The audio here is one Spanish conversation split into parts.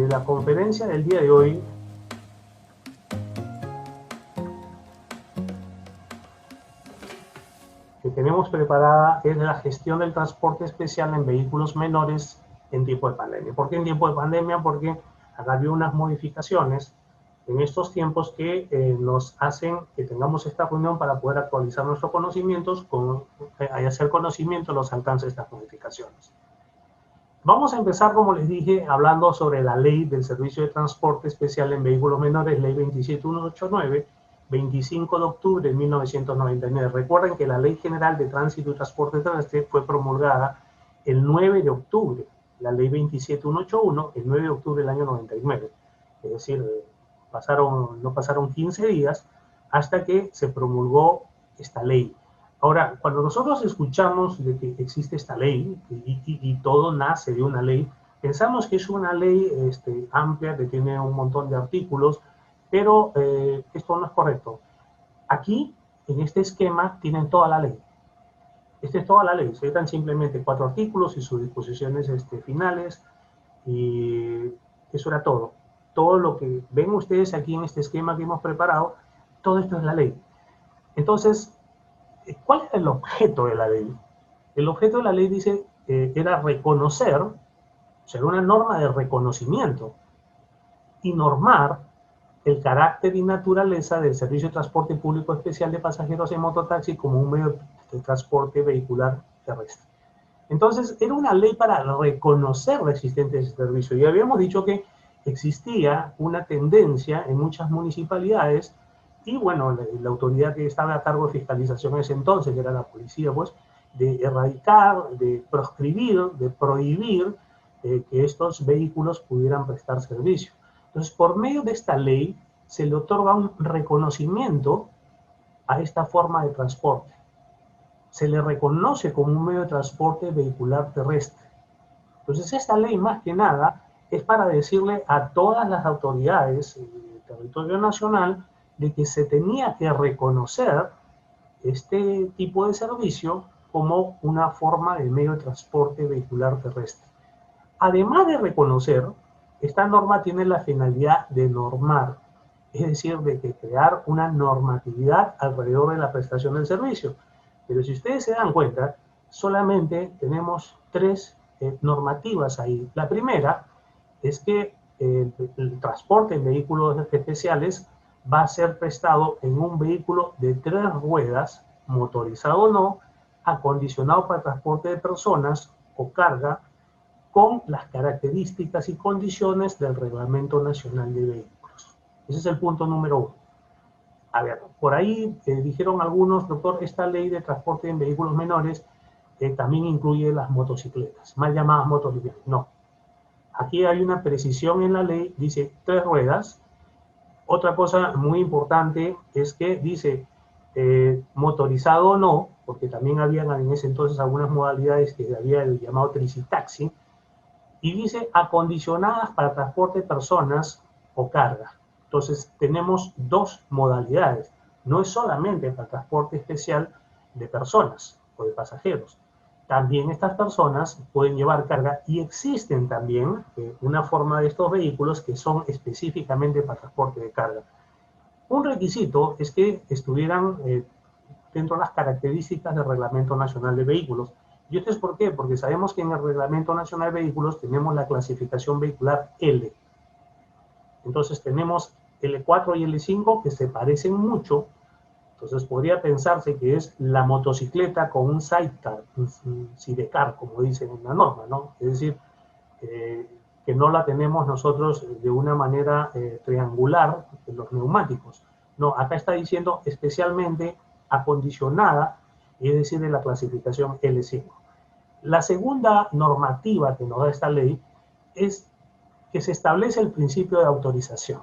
la conferencia del día de hoy que tenemos preparada es la gestión del transporte especial en vehículos menores en tiempo de pandemia. ¿Por qué en tiempo de pandemia? Porque acá había unas modificaciones en estos tiempos que nos hacen que tengamos esta reunión para poder actualizar nuestros conocimientos y hacer conocimiento de los alcances de estas modificaciones. Vamos a empezar, como les dije, hablando sobre la ley del servicio de transporte especial en vehículos menores, ley 27189, 25 de octubre de 1999. Recuerden que la Ley General de Tránsito y Transporte Terrestre fue promulgada el 9 de octubre, la ley 27181, el 9 de octubre del año 99. Es decir, no pasaron 15 días hasta que se promulgó esta ley. Ahora, cuando nosotros escuchamos de que existe esta ley y todo nace de una ley, pensamos que es una ley amplia que tiene un montón de artículos, pero esto no es correcto. Aquí, en este esquema, tienen toda la ley. Esta es toda la ley. Se dan simplemente 4 artículos y sus disposiciones finales, y eso era todo. Todo lo que ven ustedes aquí en este esquema que hemos preparado, todo esto es la ley. Entonces, ¿cuál era el objeto de la ley? El objeto de la ley dice, era reconocer, o sea, una norma de reconocimiento y normar el carácter y naturaleza del servicio de transporte público especial de pasajeros en mototaxi como un medio de transporte vehicular terrestre. Entonces, era una ley para reconocer la existencia de ese servicio. Y habíamos dicho que existía una tendencia en muchas municipalidades y, bueno, la autoridad que estaba a cargo de fiscalización en ese entonces, que era la policía, pues, de erradicar, de proscribir, de prohibir que estos vehículos pudieran prestar servicio. Entonces, por medio de esta ley, se le otorga un reconocimiento a esta forma de transporte. Se le reconoce como un medio de transporte vehicular terrestre. Entonces, esta ley, más que nada, es para decirle a todas las autoridades del territorio nacional de que se tenía que reconocer este tipo de servicio como una forma de medio de transporte vehicular terrestre. Además de reconocer, esta norma tiene la finalidad de normar, es decir, de que crear una normatividad alrededor de la prestación del servicio. Pero si ustedes se dan cuenta, solamente tenemos 3 normativas ahí. La primera es que el transporte en vehículos especiales va a ser prestado en un vehículo de 3 ruedas, motorizado o no, acondicionado para transporte de personas o carga, con las características y condiciones del Reglamento Nacional de Vehículos. Ese es el punto número 1. A ver, por ahí dijeron algunos, doctor, esta ley de transporte en vehículos menores también incluye las motocicletas, mal llamadas motocicletas. No. Aquí hay una precisión en la ley, dice 3 ruedas. Otra cosa muy importante es que dice motorizado o no, porque también habían en ese entonces algunas modalidades que había el llamado tricitaxi, y dice acondicionadas para transporte de personas o carga. Entonces tenemos 2 modalidades. No es solamente para transporte especial de personas o de pasajeros. También estas personas pueden llevar carga y existen también una forma de estos vehículos que son específicamente para transporte de carga. Un requisito es que estuvieran dentro de las características del Reglamento Nacional de Vehículos. ¿Y esto es por qué? Porque sabemos que en el Reglamento Nacional de Vehículos tenemos la clasificación vehicular L. Entonces tenemos L4 y L5 que se parecen mucho. Entonces podría pensarse que es la motocicleta con un sidecar, un sidecar, como dicen en la norma, ¿no? Es decir, que no la tenemos nosotros de una manera triangular en los neumáticos. No, acá está diciendo especialmente acondicionada, es decir, de la clasificación L5. La segunda normativa que nos da esta ley es que se establece el principio de autorización.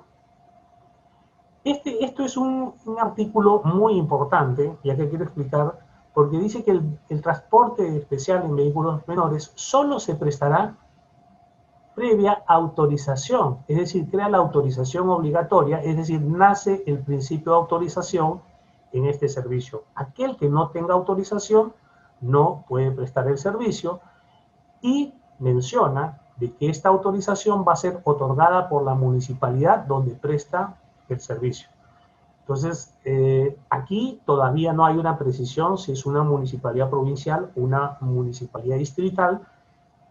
Esto es un artículo muy importante, ya que quiero explicar, porque dice que el transporte especial en vehículos menores solo se prestará previa autorización, es decir, crea la autorización obligatoria, es decir, nace el principio de autorización en este servicio. Aquel que no tenga autorización no puede prestar el servicio, y menciona de que esta autorización va a ser otorgada por la municipalidad donde presta el servicio. Entonces, aquí todavía no hay una precisión si es una municipalidad provincial o una municipalidad distrital,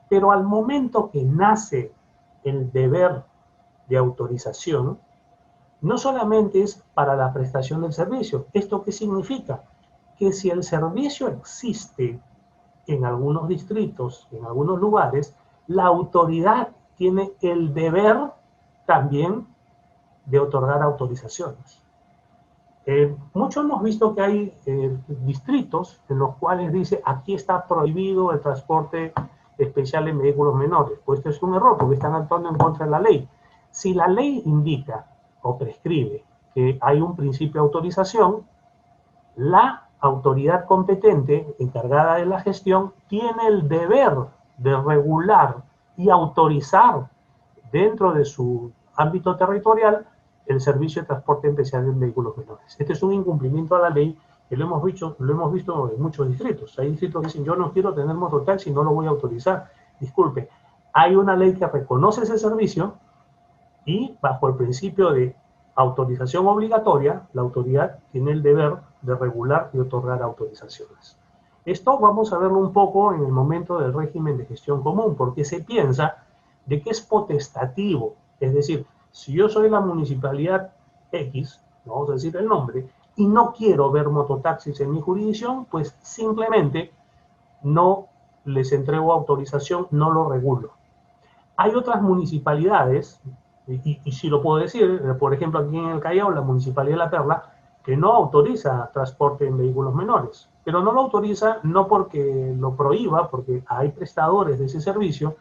pero al momento que nace el deber de autorización, no solamente es para la prestación del servicio. ¿Esto qué significa? Que si el servicio existe en algunos distritos, en algunos lugares, la autoridad tiene el deber también de otorgar autorizaciones. Muchos hemos visto que hay distritos en los cuales dice aquí está prohibido el transporte especial en vehículos menores. Pues esto es un error porque están actuando en contra de la ley. Si la ley indica o prescribe que hay un principio de autorización, la autoridad competente encargada de la gestión tiene el deber de regular y autorizar dentro de su ámbito territorial el servicio de transporte especial en vehículos menores. Este es un incumplimiento a la ley que lo hemos visto en muchos distritos. Hay distritos que dicen, yo no quiero tener mototaxi, no lo voy a autorizar. Disculpe, hay una ley que reconoce ese servicio y bajo el principio de autorización obligatoria, la autoridad tiene el deber de regular y otorgar autorizaciones. Esto vamos a verlo un poco en el momento del régimen de gestión común, porque se piensa de que es potestativo, es decir, si yo soy la municipalidad X, no vamos a decir el nombre, y no quiero ver mototaxis en mi jurisdicción, pues simplemente no les entrego autorización, no lo regulo. Hay otras municipalidades, y si lo puedo decir, por ejemplo aquí en el Callao, la Municipalidad de La Perla, que no autoriza transporte en vehículos menores, pero no lo autoriza no porque lo prohíba, porque hay prestadores de ese servicio,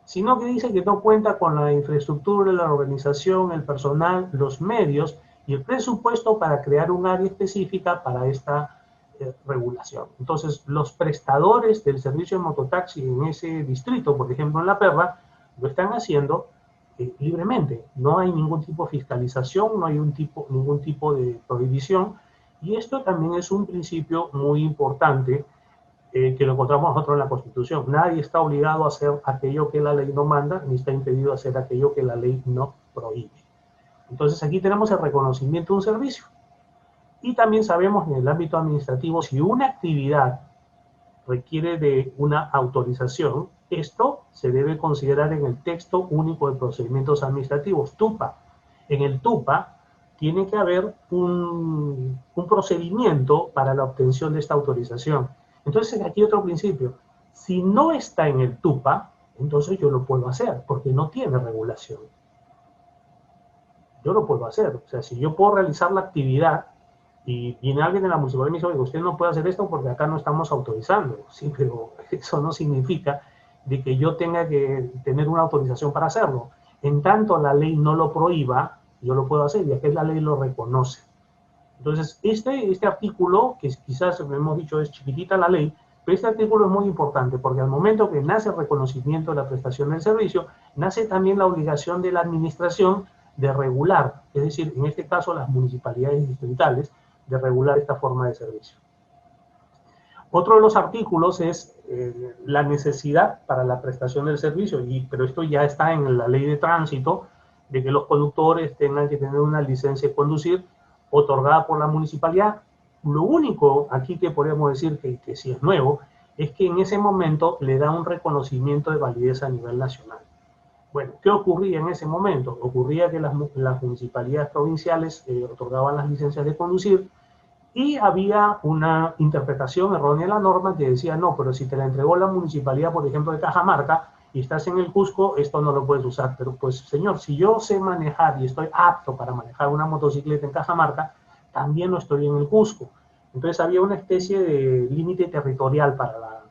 sino que dice que no cuenta con la infraestructura, la organización, el personal, los medios y el presupuesto para crear un área específica para esta regulación. Entonces, los prestadores del servicio de mototaxi en ese distrito, por ejemplo en La Perla, lo están haciendo libremente. No hay ningún tipo de fiscalización, no hay ningún tipo de prohibición, y esto también es un principio muy importante que lo encontramos nosotros en la Constitución. Nadie está obligado a hacer aquello que la ley no manda, ni está impedido hacer aquello que la ley no prohíbe. Entonces aquí tenemos el reconocimiento de un servicio. Y también sabemos en el ámbito administrativo, si una actividad requiere de una autorización, esto se debe considerar en el texto único de procedimientos administrativos, TUPA. En el TUPA tiene que haber un procedimiento para la obtención de esta autorización. Entonces aquí otro principio, si no está en el TUPA, entonces yo lo puedo hacer, porque no tiene regulación. Yo lo puedo hacer, o sea, si yo puedo realizar la actividad y viene alguien de la municipalidad y me dice, oye, usted no puede hacer esto porque acá no estamos autorizando, sí, pero eso no significa de que yo tenga que tener una autorización para hacerlo. En tanto la ley no lo prohíba, yo lo puedo hacer, y aquí la ley lo reconoce. Entonces, este artículo, que quizás hemos dicho es chiquitita la ley, pero este artículo es muy importante porque al momento que nace el reconocimiento de la prestación del servicio, nace también la obligación de la administración de regular, es decir, en este caso las municipalidades distritales, de regular esta forma de servicio. Otro de los artículos es la necesidad para la prestación del servicio, pero esto ya está en la ley de tránsito, de que los conductores tengan que tener una licencia de conducir otorgada por la municipalidad. Lo único aquí que podemos decir que sí es nuevo, es que en ese momento le da un reconocimiento de validez a nivel nacional. Bueno, ¿qué ocurría en ese momento? Ocurría que las municipalidades provinciales otorgaban las licencias de conducir y había una interpretación errónea de la norma que decía, no, pero si te la entregó la municipalidad, por ejemplo, de Cajamarca, y estás en el Cusco, esto no lo puedes usar. Pero pues, señor, si yo sé manejar y estoy apto para manejar una motocicleta en Cajamarca, también lo estoy en el Cusco. Entonces había una especie de límite territorial para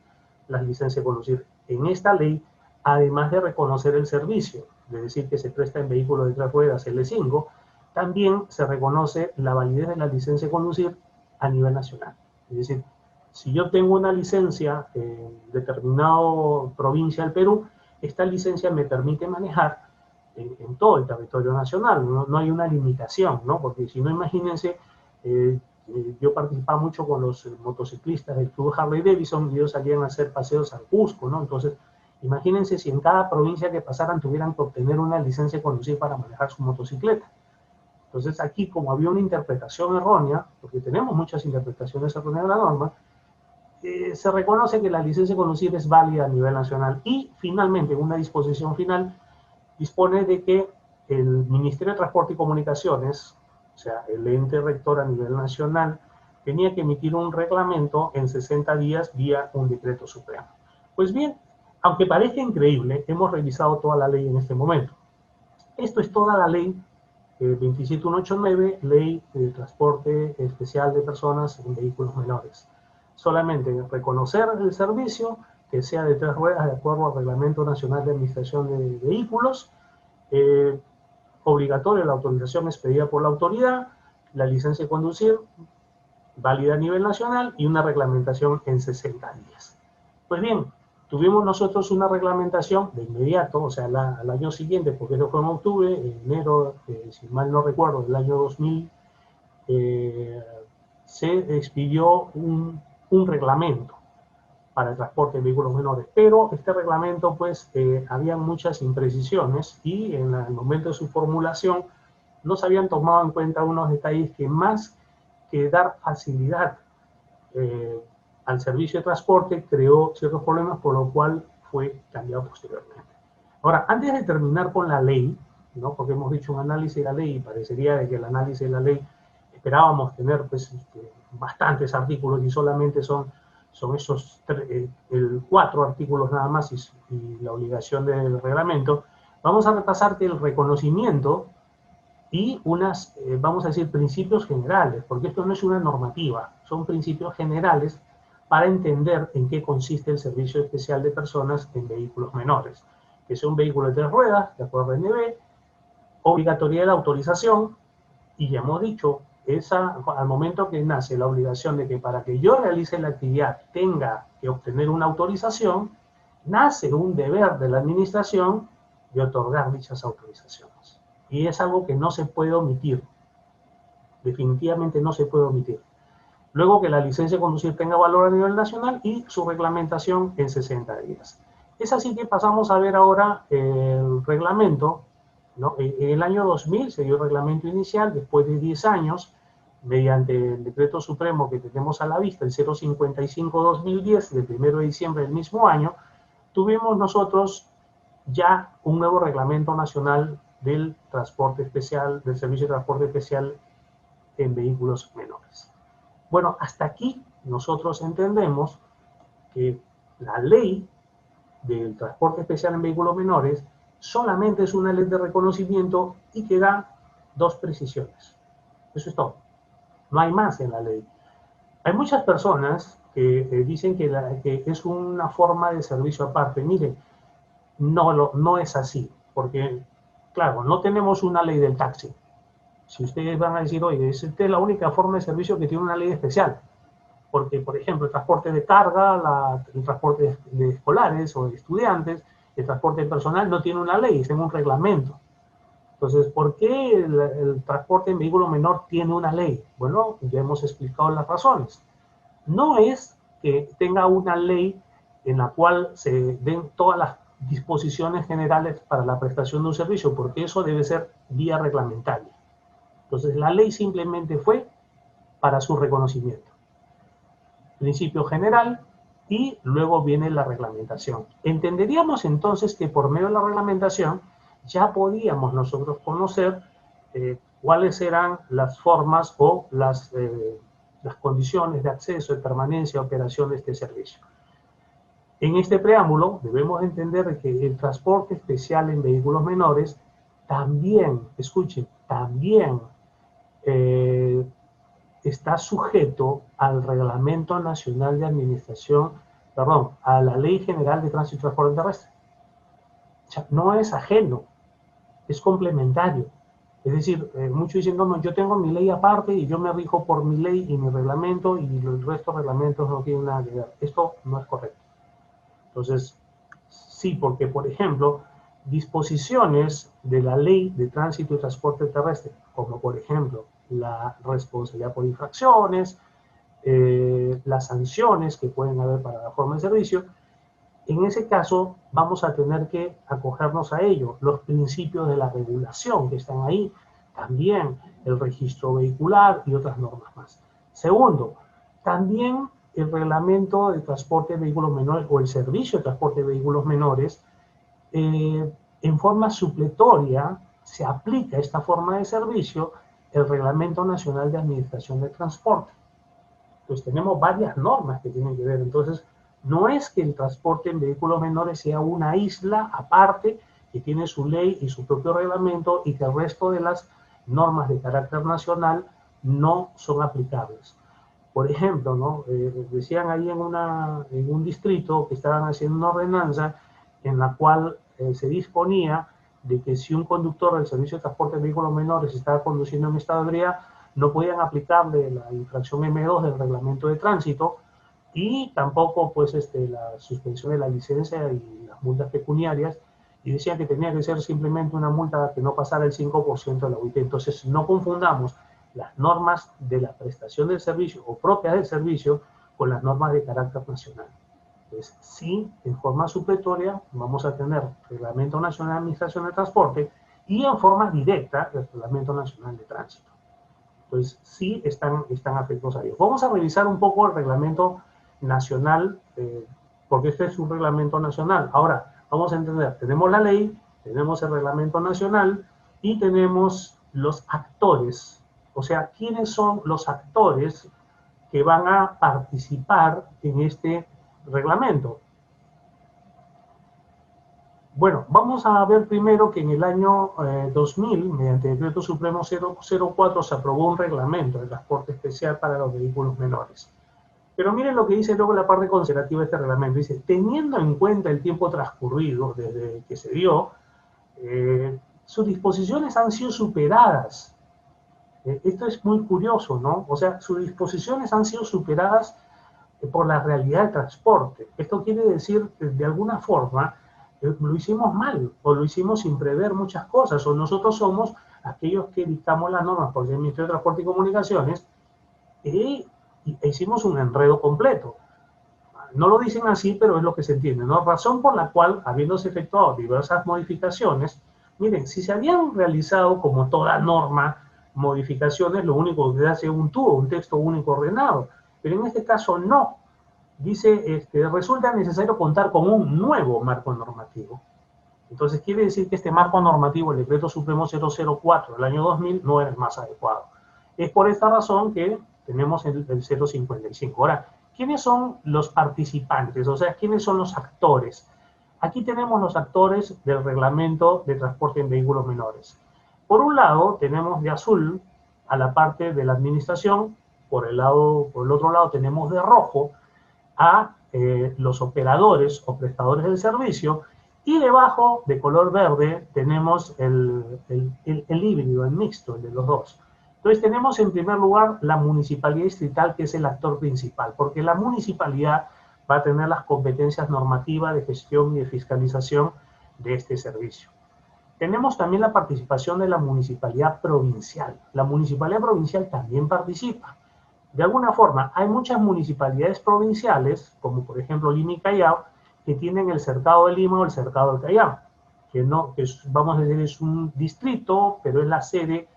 las licencias de conducir. En esta ley, además de reconocer el servicio, es decir, que se presta en vehículos de 3 ruedas L5, también se reconoce la validez de la licencia de conducir a nivel nacional. Es decir, si yo tengo una licencia en determinada provincia del Perú, esta licencia me permite manejar en todo el territorio nacional, no hay una limitación, ¿no? Porque si no, imagínense, yo participaba mucho con los motociclistas del Club Harley Davidson y ellos salían a hacer paseos al Cusco, ¿no? Entonces, Imagínense si en cada provincia que pasaran tuvieran que obtener una licencia de conducir para manejar su motocicleta. Entonces aquí, como había una interpretación errónea, porque tenemos muchas interpretaciones erróneas de la norma, se reconoce que la licencia de conducir es válida a nivel nacional y finalmente, en una disposición final, dispone de que el Ministerio de Transporte y Comunicaciones, o sea, el ente rector a nivel nacional, tenía que emitir un reglamento en 60 días vía un decreto supremo. Pues bien, aunque parezca increíble, hemos revisado toda la ley en este momento. Esto es toda la ley 27189, Ley de Transporte Especial de Personas en Vehículos Menores. Solamente reconocer el servicio que sea de 3 ruedas de acuerdo al Reglamento Nacional de Administración de Vehículos, obligatorio la autorización expedida por la autoridad, la licencia de conducir válida a nivel nacional y una reglamentación en 60 días. Pues bien, tuvimos nosotros una reglamentación de inmediato, o sea, al año siguiente, porque eso fue en octubre, en enero, si mal no recuerdo, del año 2000, se expidió un reglamento para el transporte de vehículos menores, pero este reglamento, pues, había muchas imprecisiones y en el momento de su formulación no se habían tomado en cuenta unos detalles que más que dar facilidad al servicio de transporte, creó ciertos problemas, por lo cual fue cambiado posteriormente. Ahora, antes de terminar con la ley, ¿no? Porque hemos dicho un análisis de la ley y parecería de que el análisis de la ley esperábamos tener pues, bastantes artículos y solamente son esos 4 artículos nada más y la obligación del reglamento. Vamos a repasar que el reconocimiento y unas, vamos a decir, principios generales, porque esto no es una normativa, son principios generales para entender en qué consiste el servicio especial de personas en vehículos menores. Que sea un vehículo de 3 ruedas, de acuerdo a NB, obligatoriedad de la autorización, y ya hemos dicho, al momento que nace la obligación de que para que yo realice la actividad tenga que obtener una autorización, nace un deber de la administración de otorgar dichas autorizaciones. Y es algo que no se puede omitir. Definitivamente no se puede omitir. Luego que la licencia de conducir tenga valor a nivel nacional y su reglamentación en 60 días. Es así que pasamos a ver ahora el reglamento, ¿no? En el año 2000 se dio el reglamento inicial, después de 10 años, mediante el decreto supremo que tenemos a la vista, el 055-2010, del 1 de diciembre del mismo año, tuvimos nosotros ya un nuevo reglamento nacional del transporte especial, del servicio de transporte especial en vehículos menores. Bueno, hasta aquí nosotros entendemos que la ley del transporte especial en vehículos menores solamente es una ley de reconocimiento y que da 2 precisiones. Eso es todo. No hay más en la ley. Hay muchas personas que dicen que es una forma de servicio aparte. Miren, no es así, porque, claro, no tenemos una ley del taxi. Si ustedes van a decir, oye, esta es la única forma de servicio que tiene una ley especial, porque, por ejemplo, el transporte de carga, el transporte de escolares o de estudiantes, el transporte personal no tiene una ley, es en un reglamento. Entonces, ¿por qué el transporte en vehículo menor tiene una ley? Bueno, ya hemos explicado las razones. No es que tenga una ley en la cual se den todas las disposiciones generales para la prestación de un servicio, porque eso debe ser vía reglamentaria. Entonces, la ley simplemente fue para su reconocimiento. Principio general y luego viene la reglamentación. Entenderíamos entonces que por medio de la reglamentación ya podíamos nosotros conocer cuáles eran las formas o las condiciones de acceso, de permanencia, operación de este servicio. En este preámbulo debemos entender que el transporte especial en vehículos menores también, escuchen, también está sujeto al Reglamento Nacional de Administración, perdón, a la Ley General de Tránsito y Transporte Terrestre. O sea, no es ajeno, es complementario. Es decir, muchos dicen, no, yo tengo mi ley aparte y yo me rijo por mi ley y mi reglamento y los restos de reglamentos no tienen nada que ver. Esto no es correcto. Entonces, sí, porque, por ejemplo, disposiciones de la Ley de Tránsito y Transporte Terrestre, como por ejemplo la responsabilidad por infracciones, las sanciones que pueden haber para la forma de servicio, En ese caso, vamos a tener que acogernos a ello, los principios de la regulación que están ahí, también el registro vehicular y otras normas más. Segundo, también el reglamento de transporte de vehículos menores o el servicio de transporte de vehículos menores, en forma supletoria se aplica esta forma de servicio el Reglamento Nacional de Administración de Transporte. Pues tenemos varias normas que tienen que ver. Entonces, no es que el transporte en vehículos menores sea una isla aparte que tiene su ley y su propio reglamento y que el resto de las normas de carácter nacional no son aplicables. Por ejemplo, ¿no? Decían ahí en un distrito que estaban haciendo una ordenanza en la cual se disponía de que si un conductor del servicio de transporte de vehículos menores estaba conduciendo en estado de ebriedad, no podían aplicarle la infracción M2 del reglamento de tránsito y tampoco pues la suspensión de la licencia y las multas pecuniarias, y decían que tenía que ser simplemente una multa que no pasara el 5% de la UIT. Entonces no confundamos las normas de la prestación del servicio o propias del servicio con las normas de carácter nacional. Pues sí, en forma supletoria vamos a tener Reglamento Nacional de Administración de Transporte y en forma directa el Reglamento Nacional de Tránsito. Pues sí están afectados a ellos. Vamos a revisar un poco el Reglamento Nacional, porque este es un reglamento nacional. Ahora, vamos a entender, tenemos la ley, tenemos el Reglamento Nacional y tenemos los actores. O sea, ¿quiénes son los actores que van a participar en este reglamento? Bueno, vamos a ver primero que en el año 2000, mediante el Decreto Supremo 004, se aprobó un reglamento de transporte especial para los vehículos menores. Pero miren lo que dice luego la parte considerativa de este reglamento. Dice, teniendo en cuenta el tiempo transcurrido desde que se dio, sus disposiciones han sido superadas. Esto es muy curioso, ¿no? O sea, sus disposiciones han sido superadas por la realidad del transporte. Esto quiere decir, de alguna forma, lo hicimos mal, o lo hicimos sin prever muchas cosas, o nosotros somos aquellos que dictamos las normas por el Ministerio de Transporte y Comunicaciones e hicimos un enredo completo. No lo dicen así, pero es lo que se entiende, ¿no? Razón por la cual, habiéndose efectuado diversas modificaciones, miren, si se habían realizado, como toda norma, modificaciones, lo único que hace un tubo, un texto único ordenado, pero en este caso no. Dice, resulta necesario contar con un nuevo marco normativo. Entonces quiere decir que este marco normativo, el Decreto Supremo 004 del año 2000, no era el más adecuado. Es por esta razón que tenemos el 055. Ahora, ¿quiénes son los participantes? O sea, ¿quiénes son los actores? Aquí tenemos los actores del reglamento de transporte en vehículos menores. Por un lado, tenemos de azul a la parte de la administración, por el otro lado tenemos de rojo a los operadores o prestadores del servicio, y debajo, de color verde, tenemos el híbrido, el mixto, el de los dos. Entonces tenemos en primer lugar la municipalidad distrital, que es el actor principal, porque la municipalidad va a tener las competencias normativas de gestión y de fiscalización de este servicio. Tenemos también la participación de la municipalidad provincial. La municipalidad provincial también participa. De alguna forma, hay muchas municipalidades provinciales, como por ejemplo Lima y Callao, que tienen el Cercado de Lima o el Cercado del Callao, que vamos a decir es un distrito, pero es la sede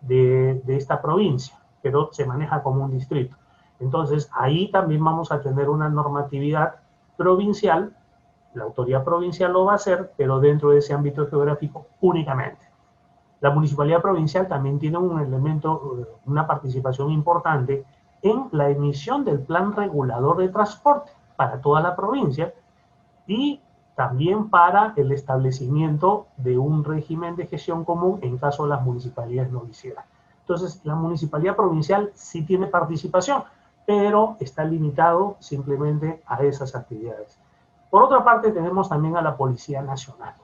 de esta provincia, pero se maneja como un distrito. Entonces, ahí también vamos a tener una normatividad provincial, la autoridad provincial lo va a hacer, pero dentro de ese ámbito geográfico únicamente. La municipalidad provincial también tiene un elemento, una participación importante en la emisión del plan regulador de transporte para toda la provincia y también para el establecimiento de un régimen de gestión común en caso de las municipalidades no lo hicieran. Entonces, la municipalidad provincial sí tiene participación, pero está limitado simplemente a esas actividades. Por otra parte, tenemos también a la Policía Nacional.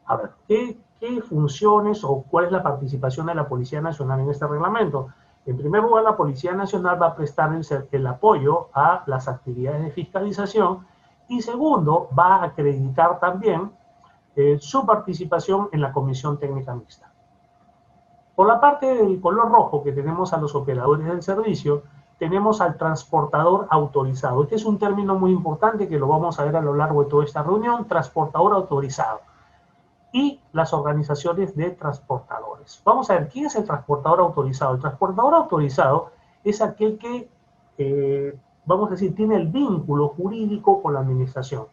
A ver, ¿qué funciones o cuál es la participación de la Policía Nacional en este reglamento? En primer lugar, la Policía Nacional va a prestar el apoyo a las actividades de fiscalización y segundo, va a acreditar también su participación en la Comisión Técnica Mixta. Por la parte del color rojo que tenemos a los operadores del servicio, tenemos al transportador autorizado. Este es un término muy importante que lo vamos a ver a lo largo de toda esta reunión, transportador autorizado. Y las organizaciones de transportadores. Vamos a ver, ¿quién es el transportador autorizado? El transportador autorizado es aquel que, vamos a decir, tiene el vínculo jurídico con la administración.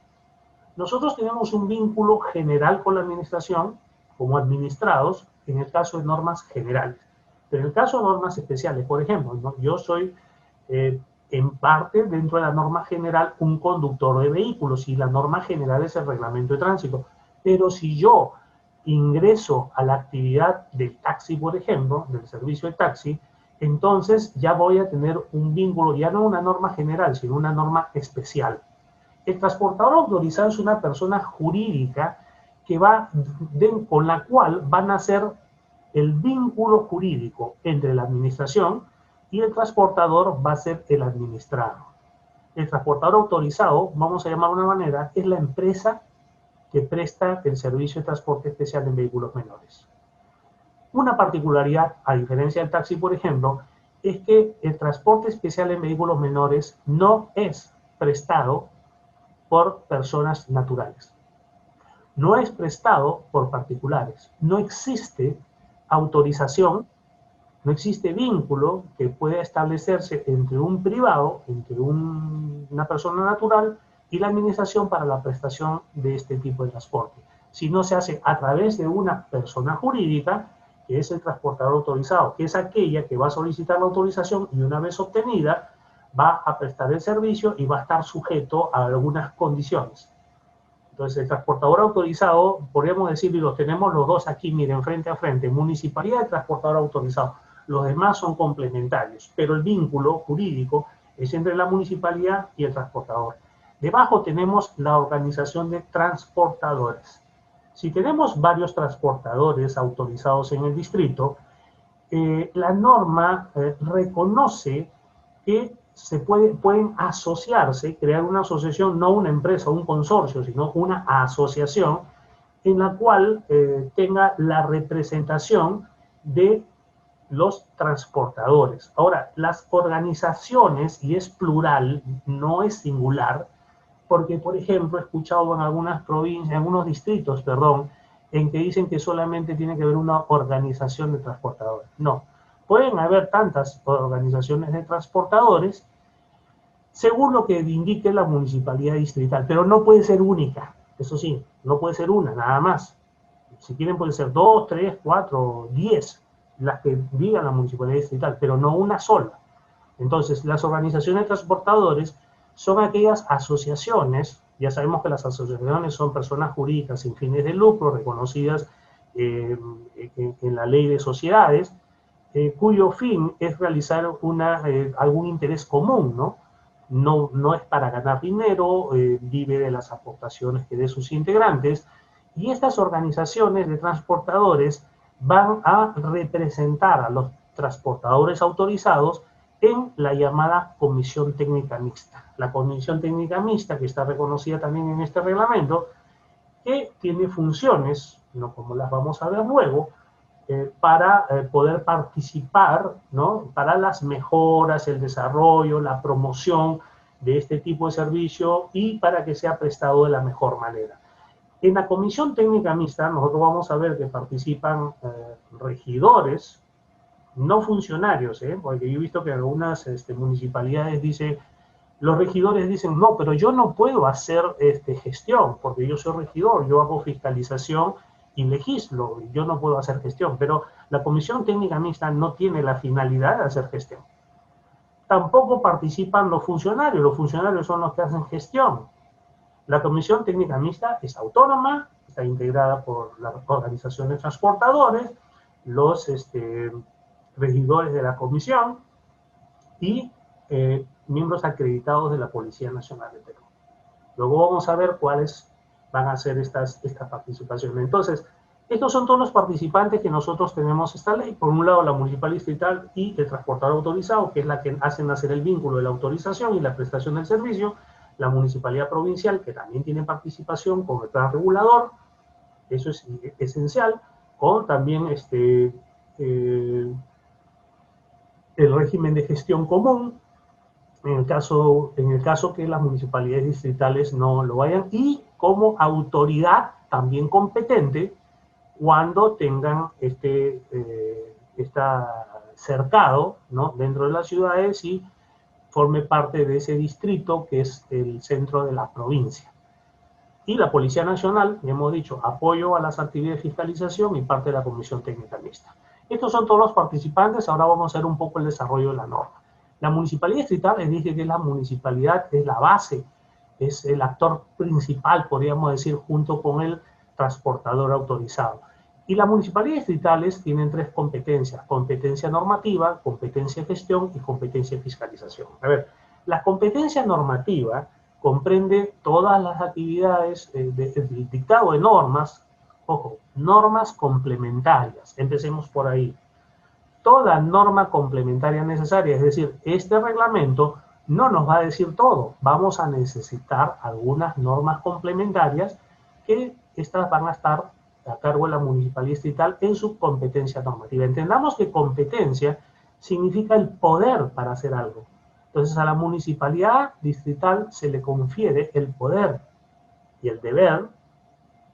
Nosotros tenemos un vínculo general con la administración, como administrados, en el caso de normas generales. Pero en el caso de normas especiales, por ejemplo, ¿no? Yo soy, en parte, dentro de la norma general, un conductor de vehículos, y la norma general es el reglamento de tránsito. Pero si yo ingreso a la actividad del taxi, por ejemplo, del servicio de taxi, entonces ya voy a tener un vínculo, ya no una norma general, sino una norma especial. El transportador autorizado es una persona jurídica que con la cual van a ser el vínculo jurídico entre la administración y el transportador va a ser el administrado. El transportador autorizado, vamos a llamar de una manera, es la empresa que presta el servicio de transporte especial en vehículos menores. Una particularidad, a diferencia del taxi, por ejemplo, es que el transporte especial en vehículos menores no es prestado por personas naturales. No es prestado por particulares. No existe autorización, no existe vínculo que pueda establecerse entre un privado, entre una persona natural y la administración para la prestación de este tipo de transporte. Si no se hace a través de una persona jurídica, que es el transportador autorizado, que es aquella que va a solicitar la autorización y una vez obtenida, va a prestar el servicio y va a estar sujeto a algunas condiciones. Entonces, el transportador autorizado, podríamos decir, y los tenemos los dos aquí, miren, frente a frente, municipalidad y transportador autorizado. Los demás son complementarios, pero el vínculo jurídico es entre la municipalidad y el transportador. Debajo tenemos la organización de transportadores. Si tenemos varios transportadores autorizados en el distrito, la norma reconoce que pueden asociarse, crear una asociación, no una empresa o un consorcio, sino una asociación en la cual tenga la representación de los transportadores. Ahora, las organizaciones, y es plural, no es singular, porque, por ejemplo, he escuchado en algunas provincias, en algunos distritos, perdón, en que dicen que solamente tiene que haber una organización de transportadores. No, pueden haber tantas organizaciones de transportadores según lo que indique la municipalidad distrital, pero no puede ser única, eso sí, no puede ser una, nada más. Si quieren pueden ser 2, 3, 4, 10, las que diga la municipalidad distrital, pero no una sola. Entonces, las organizaciones de transportadores son aquellas asociaciones, ya sabemos que las asociaciones son personas jurídicas sin fines de lucro, reconocidas en la ley de sociedades, cuyo fin es realizar algún interés común, ¿no? No es para ganar dinero, vive de las aportaciones que de sus integrantes, y estas organizaciones de transportadores van a representar a los transportadores autorizados en la llamada Comisión Técnica Mixta. La Comisión Técnica Mixta, que está reconocida también en este reglamento, que tiene funciones, no como las vamos a ver luego, para poder participar, ¿no? Para las mejoras, el desarrollo, la promoción de este tipo de servicio y para que sea prestado de la mejor manera. En la Comisión Técnica Mixta nosotros vamos a ver que participan regidores, no funcionarios, porque yo he visto que algunas municipalidades dicen, los regidores dicen, no, pero yo no puedo hacer gestión, porque yo soy regidor, yo hago fiscalización y legislo, yo no puedo hacer gestión, pero la Comisión Técnica Mixta no tiene la finalidad de hacer gestión. Tampoco participan los funcionarios son los que hacen gestión. La Comisión Técnica Mixta es autónoma, está integrada por las organizaciones transportadores, los regidores de la comisión y miembros acreditados de la Policía Nacional de Perú. Luego vamos a ver cuáles van a ser esta participación. Entonces, estos son todos los participantes que nosotros tenemos esta ley. Por un lado, la municipal distrital y el transportador autorizado, que es la que hacen hacer el vínculo de la autorización y la prestación del servicio. La municipalidad provincial, que también tiene participación con el plan regulador, eso es esencial, con también el régimen de gestión común, en el caso que las municipalidades distritales no lo vayan, y como autoridad también competente cuando tengan está cercado, ¿no?, dentro de las ciudades y forme parte de ese distrito que es el centro de la provincia. Y la Policía Nacional, ya hemos dicho, apoyo a las actividades de fiscalización y parte de la Comisión Técnica Mixta. Estos son todos los participantes. Ahora vamos a hacer un poco el desarrollo de la norma. La municipalidad distrital, les dije que la municipalidad es la base, es el actor principal, podríamos decir, junto con el transportador autorizado. Y las municipalidades distritales tienen tres competencias: competencia normativa, competencia de gestión y competencia de fiscalización. A ver, la competencia normativa comprende todas las actividades del dictado de normas, ojo, normas complementarias, empecemos por ahí. Toda norma complementaria necesaria, es decir, este reglamento no nos va a decir todo, vamos a necesitar algunas normas complementarias que estas van a estar a cargo de la municipalidad distrital en su competencia normativa. Entendamos que competencia significa el poder para hacer algo. Entonces a la municipalidad distrital se le confiere el poder y el deber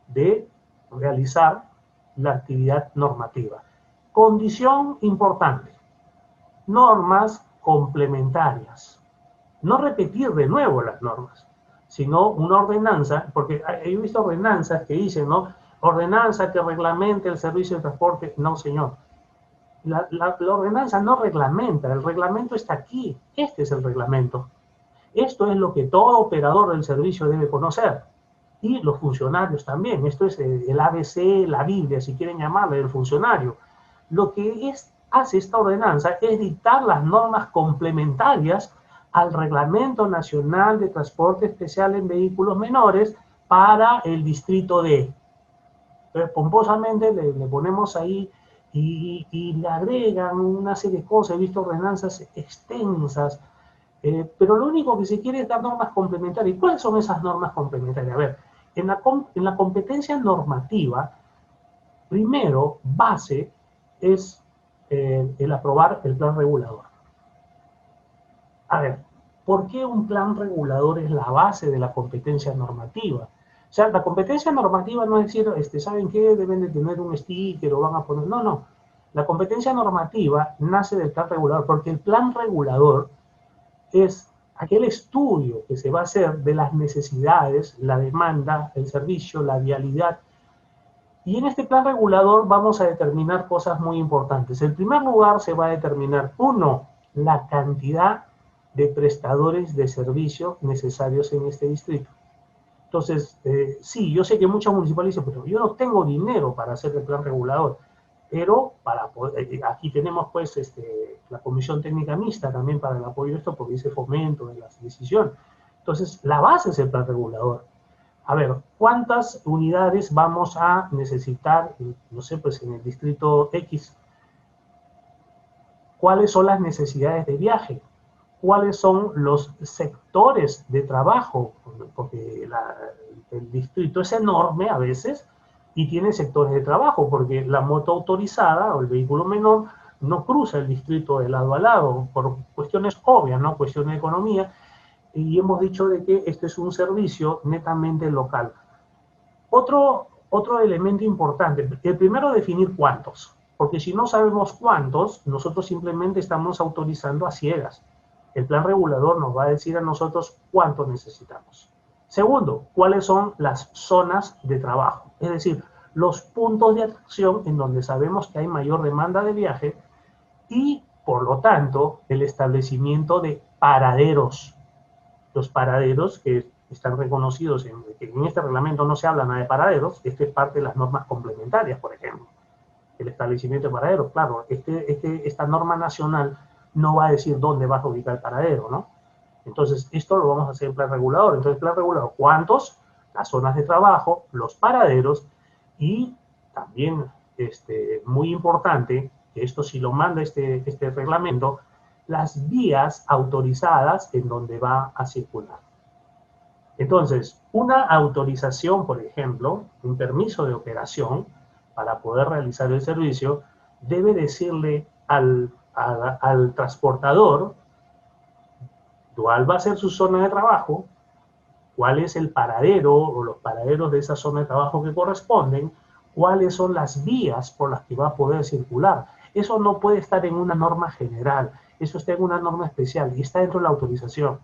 de realizar la actividad normativa. Condición importante: normas complementarias. No repetir de nuevo las normas, sino una ordenanza, porque he visto ordenanzas que dicen, ¿no?, ordenanza que reglamente el servicio de transporte. No, señor. La ordenanza no reglamenta, el reglamento está aquí. Este es el reglamento. Esto es lo que todo operador del servicio debe conocer. Y los funcionarios también. Esto es el ABC, la Biblia, si quieren llamarle, del funcionario. Lo que hace esta ordenanza es dictar las normas complementarias al Reglamento Nacional de Transporte Especial en Vehículos Menores para el distrito D. Entonces, pomposamente le ponemos ahí y le agregan una serie de cosas. He visto ordenanzas extensas, pero lo único que se quiere es dar normas complementarias. ¿Y cuáles son esas normas complementarias? A ver, en la competencia normativa, primero, base, es el aprobar el plan regulador. A ver, ¿por qué un plan regulador es la base de la competencia normativa? O sea, la competencia normativa no es decir, ¿saben qué? Deben de tener un sticker o van a poner... No, no. La competencia normativa nace del plan regulador, porque el plan regulador es aquel estudio que se va a hacer de las necesidades, la demanda, el servicio, la vialidad. Y en este plan regulador vamos a determinar cosas muy importantes. En primer lugar, se va a determinar, uno, la cantidad de prestadores de servicio necesarios en este distrito. Entonces, sí, yo sé que muchas municipalidades dicen, pero yo no tengo dinero para hacer el plan regulador. Pero para poder, aquí tenemos pues la Comisión Técnica Mixta también para el apoyo de esto, porque dice fomento de las decisiones. Entonces, la base es el plan regulador. A ver, ¿cuántas unidades vamos a necesitar, no sé, pues en el distrito X? ¿Cuáles son las necesidades de viaje? ¿Cuáles son los sectores de trabajo? Porque el distrito es enorme a veces y tiene sectores de trabajo, porque la moto autorizada o el vehículo menor no cruza el distrito de lado a lado, por cuestiones obvias, ¿no? Cuestiones de economía, y hemos dicho de que este es un servicio netamente local. Otro elemento importante, el primero, definir cuántos, porque si no sabemos cuántos, nosotros simplemente estamos autorizando a ciegas. El plan regulador nos va a decir a nosotros cuánto necesitamos. Segundo, cuáles son las zonas de trabajo, es decir, los puntos de atracción en donde sabemos que hay mayor demanda de viaje y, por lo tanto, el establecimiento de paraderos. Los paraderos que están reconocidos, en este reglamento no se habla nada de paraderos, este es parte de las normas complementarias, por ejemplo. El establecimiento de paraderos, claro, esta norma nacional no va a decir dónde vas a ubicar el paradero, ¿no? Entonces, esto lo vamos a hacer en plan regulador. Entonces, plan regulador, ¿cuántos? Las zonas de trabajo, los paraderos y también, muy importante, que esto sí lo manda este reglamento, las vías autorizadas en donde va a circular. Entonces, una autorización, por ejemplo, un permiso de operación para poder realizar el servicio, debe decirle al transportador ¿Cuál va a ser su zona de trabajo? ¿Cuál es el paradero o los paraderos de esa zona de trabajo que corresponden? ¿Cuáles son las vías por las que va a poder circular? Eso no puede estar en una norma general, eso está en una norma especial y está dentro de la autorización.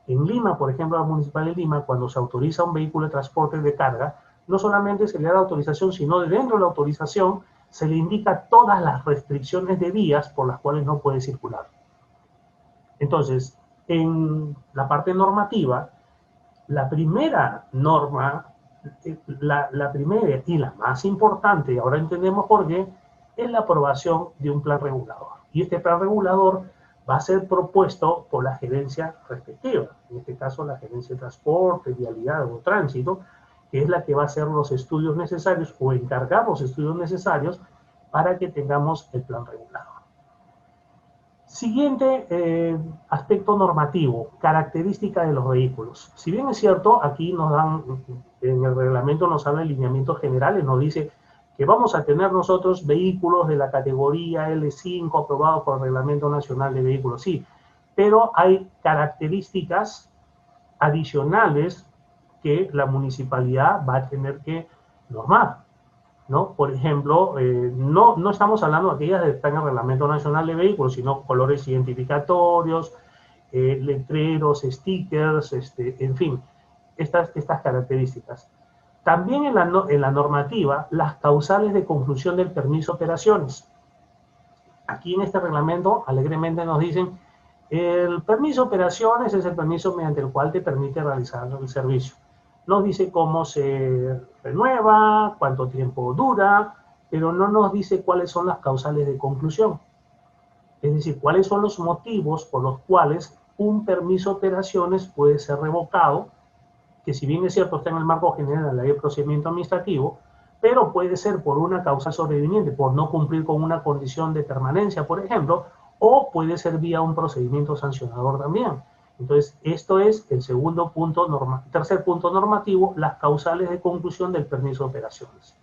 En Lima, por ejemplo, la Municipal de Lima, cuando se autoriza un vehículo de transporte de carga, no solamente se le da la autorización, sino de dentro de la autorización se le indica todas las restricciones de vías por las cuales no puede circular. Entonces, en la parte normativa, la primera norma, la primera y la más importante, y ahora entendemos por qué, es la aprobación de un plan regulador. Y este plan regulador va a ser propuesto por la gerencia respectiva, en este caso la gerencia de transporte, vialidad o tránsito, que es la que va a hacer los estudios necesarios o encargar los estudios necesarios para que tengamos el plan regulador. Siguiente aspecto normativo, característica de los vehículos. Si bien es cierto, aquí nos dan, en el reglamento nos habla de lineamientos generales, nos dice que vamos a tener nosotros vehículos de la categoría L5 aprobados por el Reglamento Nacional de Vehículos, sí, pero hay características adicionales que la municipalidad va a tener que normar, ¿no? Por ejemplo, no estamos hablando de aquellas que están en el Reglamento Nacional de Vehículos, sino colores identificatorios, letreros, stickers, en fin, estas características. También en la normativa, las causales de conclusión del permiso de operaciones. Aquí en este reglamento, alegremente nos dicen, el permiso de operaciones es el permiso mediante el cual te permite realizar el servicio. Nos dice cómo se renueva, cuánto tiempo dura, pero no nos dice cuáles son las causales de conclusión. Es decir, cuáles son los motivos por los cuales un permiso de operaciones puede ser revocado, que si bien es cierto está en el marco general de la ley de procedimiento administrativo, pero puede ser por una causa sobreviniente, por no cumplir con una condición de permanencia, por ejemplo, o puede ser vía un procedimiento sancionador también. Entonces, esto es el segundo punto, tercer punto normativo, las causales de conclusión del permiso de operaciones.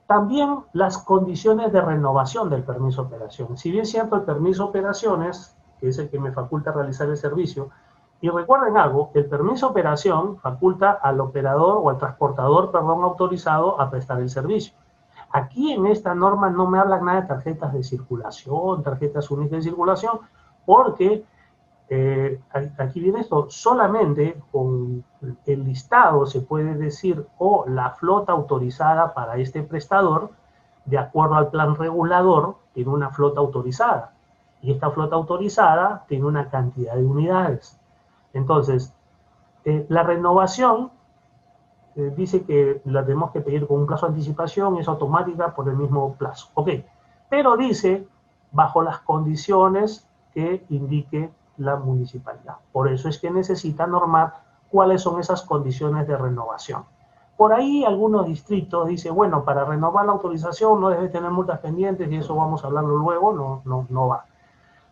También las condiciones de renovación del permiso de operaciones. Si bien es cierto, el permiso de operaciones, que es el que me faculta realizar el servicio, y recuerden algo, el permiso de operación faculta al operador o al transportador, perdón, autorizado a prestar el servicio. Aquí en esta norma no me hablan nada de tarjetas de circulación, tarjetas únicas de circulación, porque aquí viene esto, solamente con el listado se puede decir o la flota autorizada para este prestador, de acuerdo al plan regulador, tiene una flota autorizada. Y esta flota autorizada tiene una cantidad de unidades. Entonces, la renovación dice que la tenemos que pedir con un plazo de anticipación, es automática por el mismo plazo. Ok, pero dice bajo las condiciones que indique la municipalidad. Por eso es que necesita normar cuáles son esas condiciones de renovación. Por ahí algunos distritos dicen, bueno, para renovar la autorización no debe tener multas pendientes y eso vamos a hablarlo luego, no va.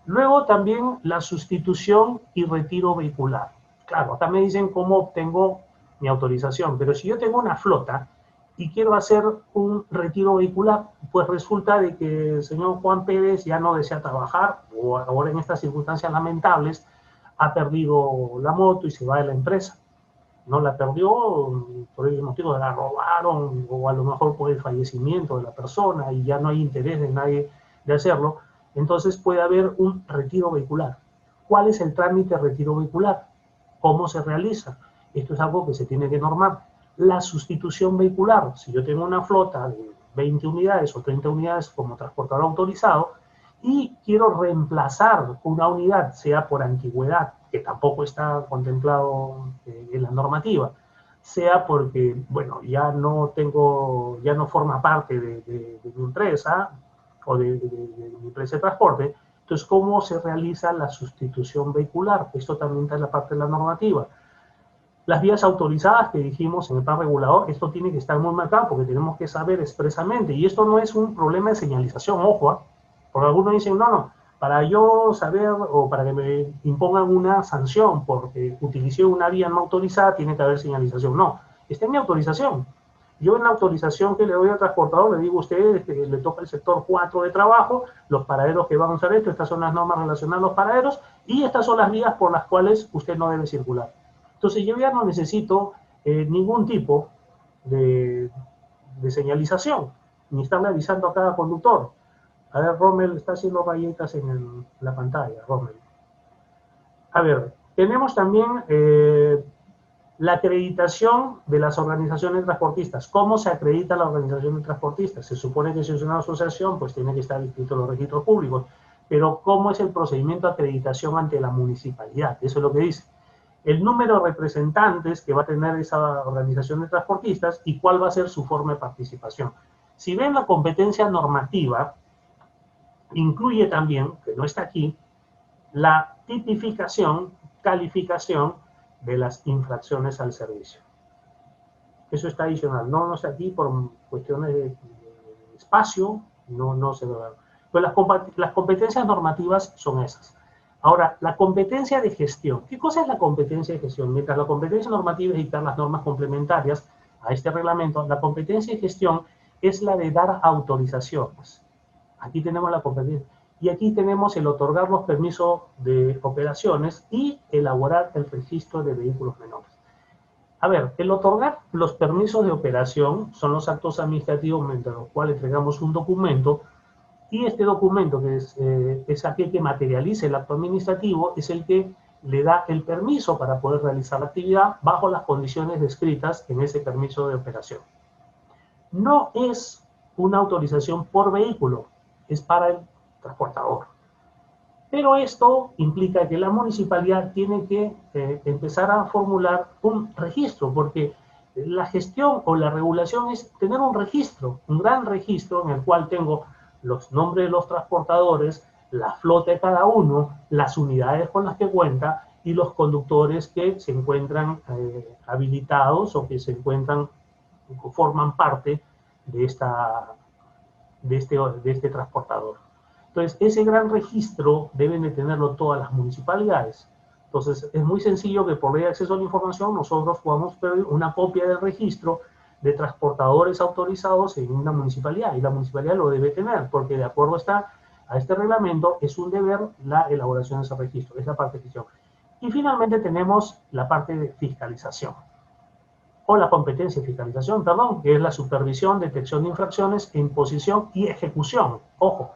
Luego también la sustitución y retiro vehicular. Claro, acá me dicen cómo obtengo mi autorización, pero si yo tengo una flota y quiero hacer un retiro vehicular, pues resulta de que el señor Juan Pérez ya no desea trabajar, o ahora en estas circunstancias lamentables, ha perdido la moto y se va de la empresa. No la perdió por el motivo de la robaron, o a lo mejor por el fallecimiento de la persona y ya no hay interés de nadie de hacerlo. Entonces puede haber un retiro vehicular. ¿Cuál es el trámite de retiro vehicular? ¿Cómo se realiza? Esto es algo que se tiene que normar. La sustitución vehicular. Si yo tengo una flota de 20 unidades o 30 unidades como transportador autorizado y quiero reemplazar una unidad, sea por antigüedad, que tampoco está contemplado en la normativa, sea porque, bueno, ya no forma parte de mi empresa, o de mi empresa de transporte. Entonces, ¿cómo se realiza la sustitución vehicular? Esto también está en la parte de la normativa. Las vías autorizadas que dijimos en el plan regulador, esto tiene que estar muy marcado porque tenemos que saber expresamente, y esto no es un problema de señalización, ojo, porque algunos dicen, no, para yo saber o para que me impongan una sanción porque utilicé una vía no autorizada, tiene que haber señalización. No, está en mi autorización. Yo en la autorización que le doy al transportador le digo a usted que le toca el sector 4 de trabajo, los paraderos que van a usar esto, estas son las normas relacionadas a los paraderos y estas son las vías por las cuales usted no debe circular. Entonces yo ya no necesito ningún tipo de señalización, ni estarle avisando a cada conductor. A ver, Rommel está haciendo rayitas en la pantalla, Rommel. A ver, tenemos también la acreditación de las organizaciones transportistas. ¿Cómo se acredita la organización de transportistas? Se supone que si es una asociación, pues tiene que estar inscrito en los registros públicos. Pero ¿cómo es el procedimiento de acreditación ante la municipalidad? Eso es lo que dice. El número de representantes que va a tener esa organización de transportistas y cuál va a ser su forma de participación. Si ven la competencia normativa, incluye también, que no está aquí, la tipificación, calificación de las infracciones al servicio. Eso está adicional. No está aquí por cuestiones de espacio, no se va a ver. Pero las competencias normativas son esas. Ahora, la competencia de gestión. ¿Qué cosa es la competencia de gestión? Mientras la competencia normativa es dictar las normas complementarias a este reglamento, la competencia de gestión es la de dar autorizaciones. Aquí tenemos la competencia. Y aquí tenemos el otorgar los permisos de operaciones y elaborar el registro de vehículos menores. A ver, el otorgar los permisos de operación son los actos administrativos mediante los cuales entregamos un documento y este documento, que es aquel que materializa el acto administrativo, es el que le da el permiso para poder realizar la actividad bajo las condiciones descritas en ese permiso de operación. No es una autorización por vehículo, es para el transportador. Pero esto implica que la municipalidad tiene que empezar a formular un registro, porque la gestión o la regulación es tener un registro, un gran registro en el cual tengo los nombres de los transportadores, la flota de cada uno, las unidades con las que cuenta y los conductores que se encuentran habilitados o que se encuentran, forman parte de este transportador. Entonces, ese gran registro deben de tenerlo todas las municipalidades. Entonces, es muy sencillo que por ley de acceso a la información nosotros podamos pedir una copia del registro de transportadores autorizados en una municipalidad, y la municipalidad lo debe tener, porque de acuerdo a este reglamento es un deber la elaboración de ese registro, es la parte de gestión. Y finalmente tenemos la parte de fiscalización, o la competencia de fiscalización, perdón, que es la supervisión, detección de infracciones, imposición y ejecución, ojo,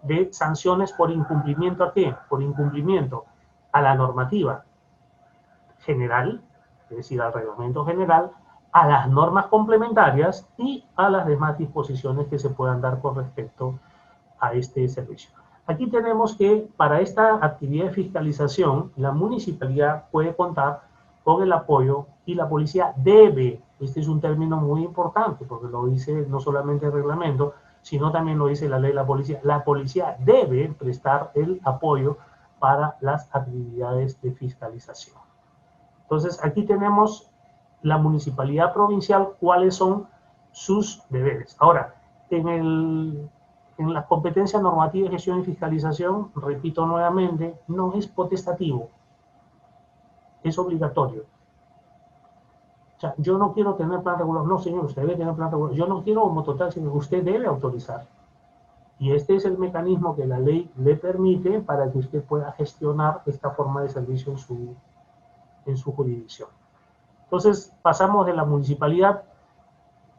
de sanciones por incumplimiento ¿a qué? Por incumplimiento a la normativa general, es decir, al reglamento general, a las normas complementarias y a las demás disposiciones que se puedan dar con respecto a este servicio. Aquí tenemos que para esta actividad de fiscalización, la municipalidad puede contar con el apoyo y la policía debe, este es un término muy importante porque lo dice no solamente el reglamento, sino también lo dice la ley de la policía debe prestar el apoyo para las actividades de fiscalización. Entonces, aquí tenemos la municipalidad provincial, cuáles son sus deberes. Ahora, en la competencia normativa de gestión y fiscalización, repito nuevamente, no es potestativo, es obligatorio. O sea, yo no quiero tener plan regulador. No, señor, usted debe tener plan regulador. Yo no quiero mototaxi, sino usted debe autorizar. Y este es el mecanismo que la ley le permite para que usted pueda gestionar esta forma de servicio en su jurisdicción. Entonces, pasamos de la municipalidad.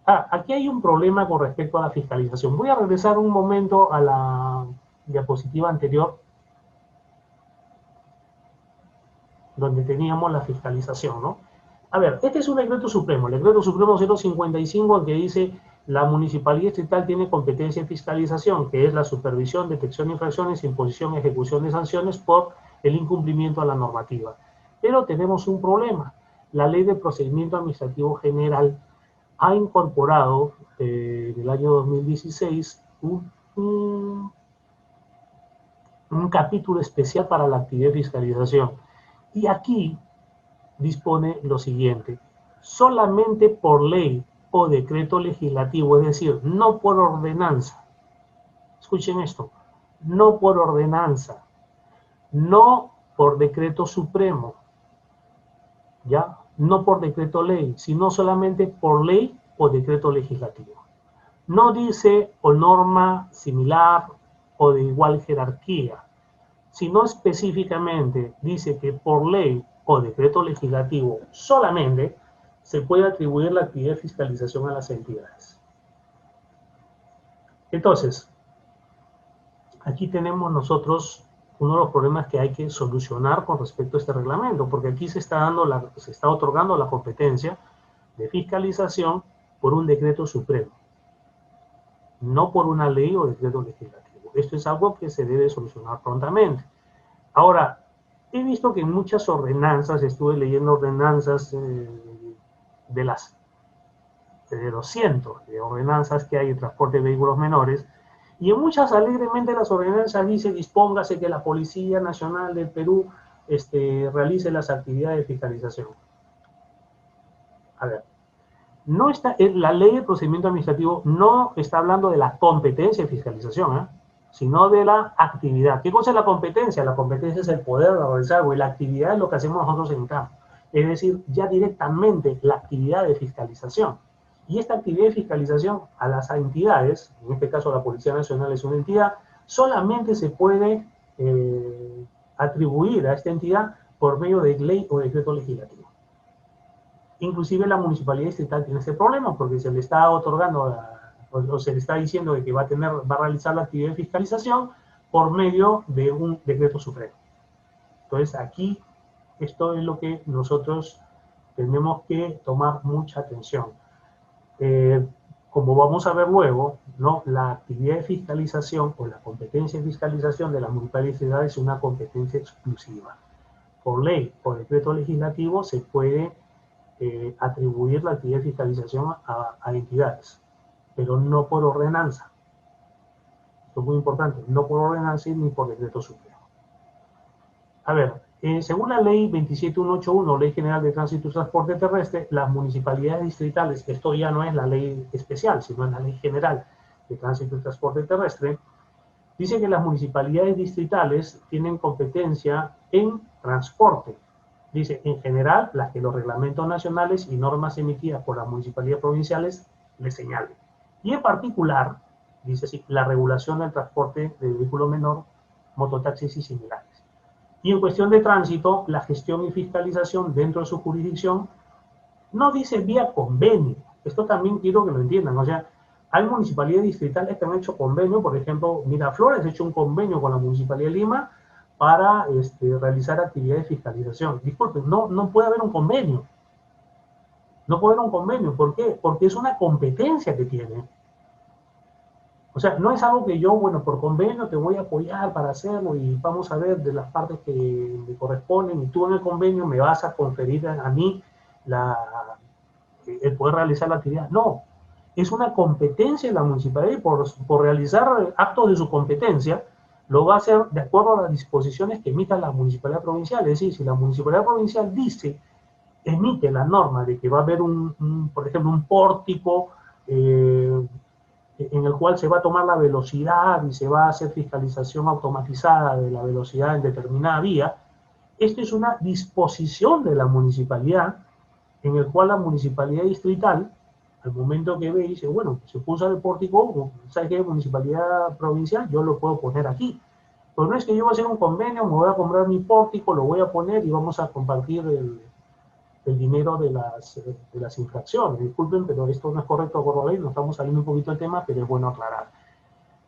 Aquí hay un problema con respecto a la fiscalización. Voy a regresar un momento a la diapositiva anterior, donde teníamos la fiscalización, ¿no? A ver, este es un decreto supremo, el decreto supremo 055, que dice la municipalidad estatal tiene competencia en fiscalización, que es la supervisión, detección de infracciones, imposición y ejecución de sanciones por el incumplimiento a la normativa. Pero tenemos un problema. La Ley de Procedimiento Administrativo General ha incorporado en el año 2016 un capítulo especial para la actividad de fiscalización. Y aquí dispone lo siguiente: solamente por ley o decreto legislativo, es decir, no por ordenanza. Escuchen esto, no por ordenanza, no por decreto supremo, ¿ya? No por decreto ley, sino solamente por ley o decreto legislativo. No dice o norma similar o de igual jerarquía, sino específicamente dice que por ley o decreto legislativo solamente se puede atribuir la actividad de fiscalización a las entidades. Entonces, aquí tenemos nosotros uno de los problemas que hay que solucionar con respecto a este reglamento, porque aquí se está otorgando la competencia de fiscalización por un decreto supremo, no por una ley o decreto legislativo. Esto es algo que se debe solucionar prontamente. Ahora, he visto que en muchas ordenanzas, estuve leyendo ordenanzas de los cientos de ordenanzas que hay en transporte de vehículos menores, y en muchas alegremente las ordenanzas dice, dispóngase que la Policía Nacional del Perú realice las actividades de fiscalización. A ver, no está, la ley de procedimiento administrativo no está hablando de la competencia de fiscalización, sino de la actividad. ¿Qué cosa es la competencia? La competencia es el poder de realizar algo, y la actividad es lo que hacemos nosotros en campo. Es decir, ya directamente la actividad de fiscalización. Y esta actividad de fiscalización a las entidades, en este caso la Policía Nacional es una entidad, solamente se puede atribuir a esta entidad por medio de ley o decreto legislativo. Inclusive la municipalidad distrital tiene ese problema porque se le está otorgando o se le está diciendo de que va a realizar la actividad de fiscalización por medio de un decreto supremo. Entonces aquí esto es lo que nosotros tenemos que tomar mucha atención. Como vamos a ver luego, ¿no? La actividad de fiscalización o la competencia de fiscalización de las municipalidades es una competencia exclusiva. Por ley o decreto legislativo se puede atribuir la actividad de fiscalización a entidades, pero no por ordenanza. Esto es muy importante, no por ordenanza ni por decreto supremo. A ver, según la ley 27181, Ley General de Tránsito y Transporte Terrestre, las municipalidades distritales, esto ya no es la ley especial, sino es la Ley General de Tránsito y Transporte Terrestre, dice que las municipalidades distritales tienen competencia en transporte. Dice, en general, las que los reglamentos nacionales y normas emitidas por las municipalidades provinciales les señalen. Y en particular, dice así, la regulación del transporte de vehículo menor, mototaxis y similares. Y en cuestión de tránsito, la gestión y fiscalización dentro de su jurisdicción no dice vía convenio. Esto también quiero que lo entiendan. O sea, hay municipalidades distritales que han hecho convenio, por ejemplo, Miraflores ha hecho un convenio con la Municipalidad de Lima para realizar actividades de fiscalización. Disculpen, no puede haber un convenio. No puede haber un convenio. ¿Por qué? Porque es una competencia que tiene. O sea, no es algo que yo, bueno, por convenio te voy a apoyar para hacerlo y vamos a ver de las partes que me corresponden y tú en el convenio me vas a conferir a mí el poder realizar la actividad. No, es una competencia de la municipalidad y por realizar actos de su competencia lo va a hacer de acuerdo a las disposiciones que emita la municipalidad provincial. Es decir, si la municipalidad provincial emite la norma de que va a haber por ejemplo, un pórtico en el cual se va a tomar la velocidad y se va a hacer fiscalización automatizada de la velocidad en determinada vía, esto es una disposición de la municipalidad en el cual la municipalidad distrital, al momento que ve, dice, bueno, se puso el pórtico, ¿sabes qué? Municipalidad provincial, yo lo puedo poner aquí. Pero no es que yo voy a hacer un convenio, me voy a comprar mi pórtico, lo voy a poner y vamos a compartir el dinero de las infracciones. Disculpen, pero esto no es correcto por la ley, nos estamos saliendo un poquito del tema, pero es bueno aclarar.